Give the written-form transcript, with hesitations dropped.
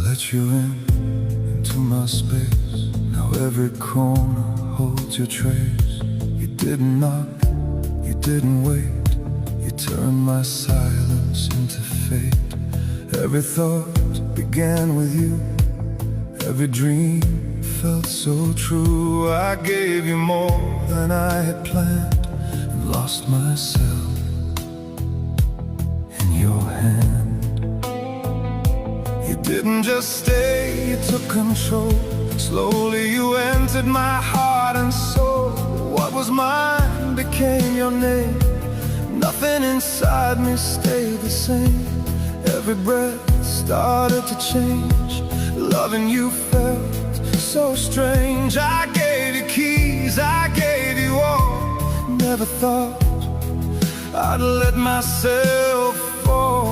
let you into my space. Now every corner holds your trace. You didn't knock, you didn't wait. You turned my silence into fate. Every thought began with you. Every dream felt so true. I gave you more than I had planned, and lost myself in your hand. You didn't just stay, you took control. Slowly you entered my heart and soul. What was mine became your name. Nothing inside me stayed the same. Every breath started to change. Loving you felt so strange. I gave you keys, I gave you all. Never thought I'd let myself fall.